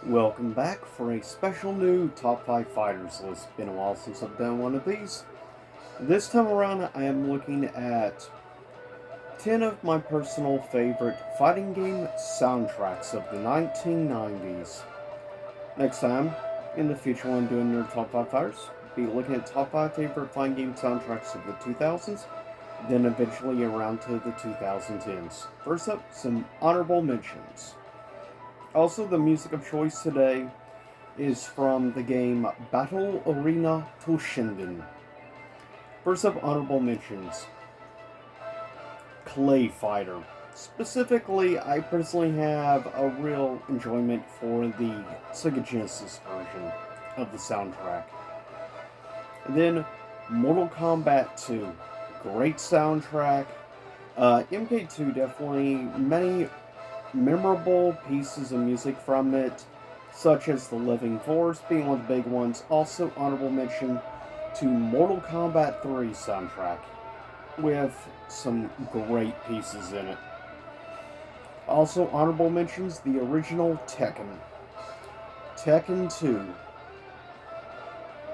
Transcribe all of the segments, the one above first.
Welcome back for a special new Top 5 Fighters list. Been a while since I've done one of these. This time around, I am looking at 10 of my personal favorite fighting game soundtracks of the 1990s. Next time, in the future when doing your Top 5 Fighters, be looking at top 5 favorite fighting game soundtracks of the 2000s, then eventually around to the 2010s. First up, some honorable mentions. Also, the music of choice today is from the game Battle Arena Toshinden. First up, honorable mentions. Clay Fighter. Specifically, I personally have a real enjoyment for the Sega Genesis version of the soundtrack. And then, Mortal Kombat 2. Great soundtrack. MK2 definitely many memorable pieces of music from it, such as The Living Force being one of the big ones. Also, honorable mention to Mortal Kombat 3 soundtrack, with some great pieces in it. Also, honorable mentions the original Tekken. Tekken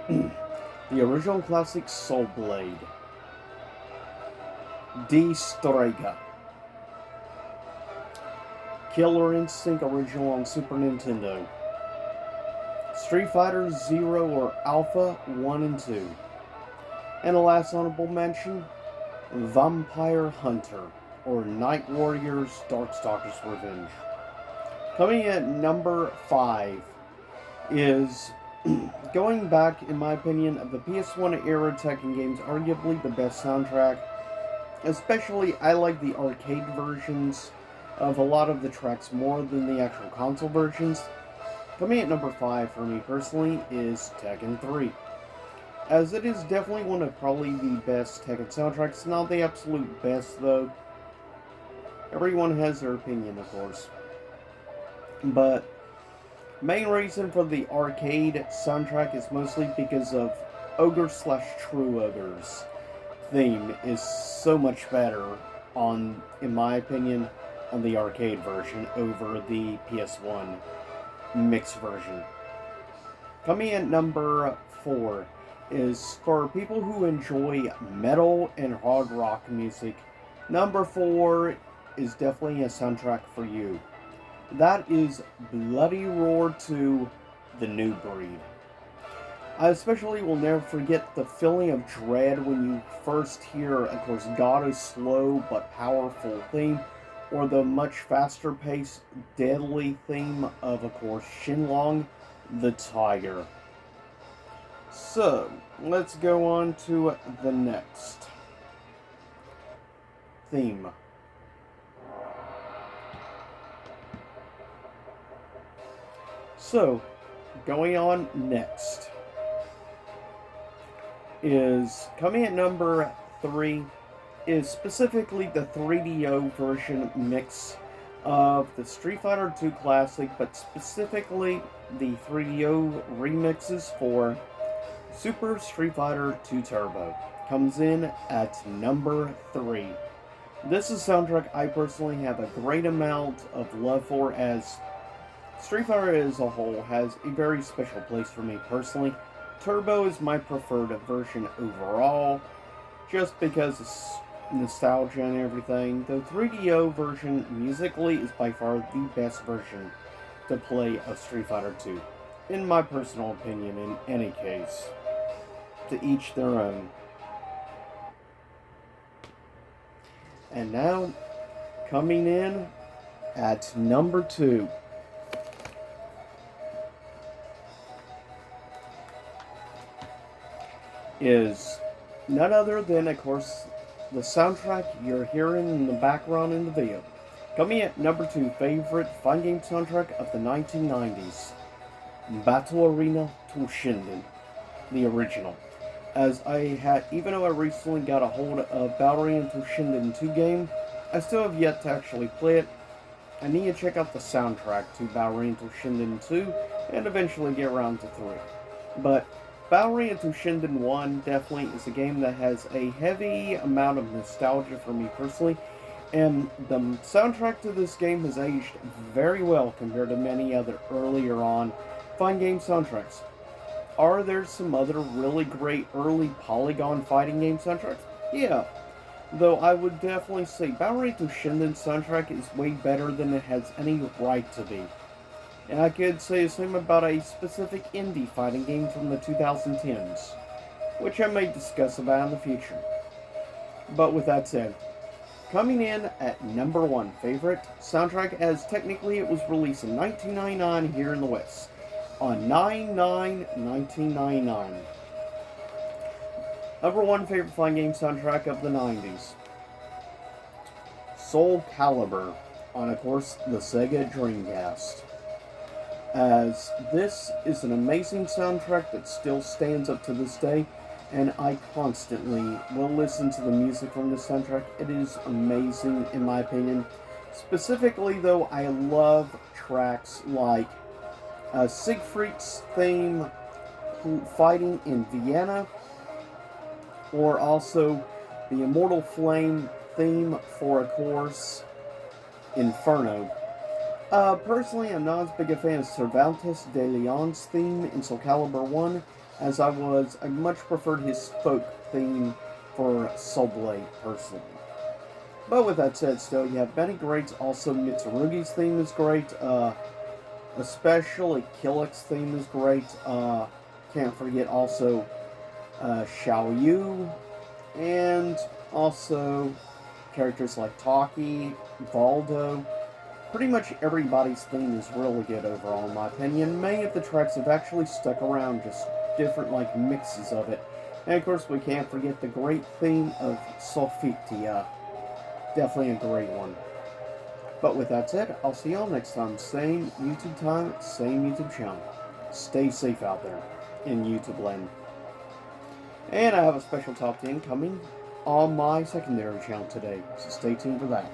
2. The original classic Soul Blade. D. Strega. Killer Instinct original on Super Nintendo. Street Fighter Zero or Alpha 1 and 2. And the last honorable mention, Vampire Hunter or Night Warriors Darkstalkers Revenge. Coming at number 5 is, going back in my opinion, of the PS1 era Tekken games, arguably the best soundtrack. Especially, I like the arcade versions of a lot of the tracks more than the actual console versions. Coming at number 5 for me personally is Tekken 3. As it is definitely one of probably the best Tekken soundtracks. Not the absolute best though. Everyone has their opinion, of course. But main reason for the arcade soundtrack is mostly because of Ogre/True Ogre's theme is so much better in my opinion, on the arcade version over the PS1 mixed version. Coming in number 4 is for people who enjoy metal and hard rock music. Number 4 is definitely a soundtrack for you. That is Bloody Roar 2, The New Breed. I especially will never forget the feeling of dread when you first hear, of course, Gado's slow but powerful theme, or the much faster paced, deadly theme of course, Shenlong the Tiger. So, let's go on to the next theme. So, going on next is, coming at number 3, is specifically the 3DO version mix of the Street Fighter 2 Classic, but specifically the 3DO remixes for Super Street Fighter 2 Turbo. Comes in at number 3. This is a soundtrack I personally have a great amount of love for, as Street Fighter as a whole has a very special place for me personally. Turbo is my preferred version overall, just because it's nostalgia and everything. The 3DO version musically is by far the best version to play of Street Fighter 2, in my personal opinion in any case. To each their own. And now, coming in at number 2. Is none other than, of course, the soundtrack you're hearing in the background in the video. Coming at number 2, favorite fighting game soundtrack of the 1990s. Battle Arena Toshinden, the original. As even though I recently got a hold of Battle Arena Toshinden 2 game, I still have yet to actually play it. I need to check out the soundtrack to Battle Arena Toshinden 2, and eventually get around to 3. But Battle Arena Toshinden 1 definitely is a game that has a heavy amount of nostalgia for me personally, And the soundtrack to this game has aged very well compared to many other earlier on fun game soundtracks. Are there some other really great early Polygon fighting game soundtracks? Yeah, though I would definitely say Battle Rate to Shinden soundtrack is way better than it has any right to be. And I could say the same about a specific indie fighting game from the 2010s, which I may discuss about in the future. But with that said, coming in at number one favorite soundtrack, as technically it was released in 1999 here in the West, on 9/9/1999. Number one favorite flying game soundtrack of the 90s. Soul Calibur, on of course the Sega Dreamcast. As this is an amazing soundtrack that still stands up to this day, and I constantly will listen to the music from this soundtrack. It is amazing in my opinion. Specifically though, I love tracks like Siegfried's theme, Fighting in Vienna, or also the Immortal Flame theme for, of course, Inferno. Personally, I'm not as big a fan of Cervantes de Leon's theme in Soul Calibur 1, as I much preferred his folk theme for Soul Blade, personally. But with that said, still, you have many greats. Also, Mitsurugi's theme is great. Especially Killick's theme is great. Can't forget also Xiao Yu, and also characters like Taki, Valdo. Pretty much everybody's theme is really good overall, in my opinion. Many of the tracks have actually stuck around, just different like mixes of it. And of course, we can't forget the great theme of Sofitia. Definitely a great one. But with that said, I'll see y'all next time. Same YouTube time, same YouTube channel. Stay safe out there in YouTube land. And I have a special top 10 coming on my secondary channel today, so stay tuned for that.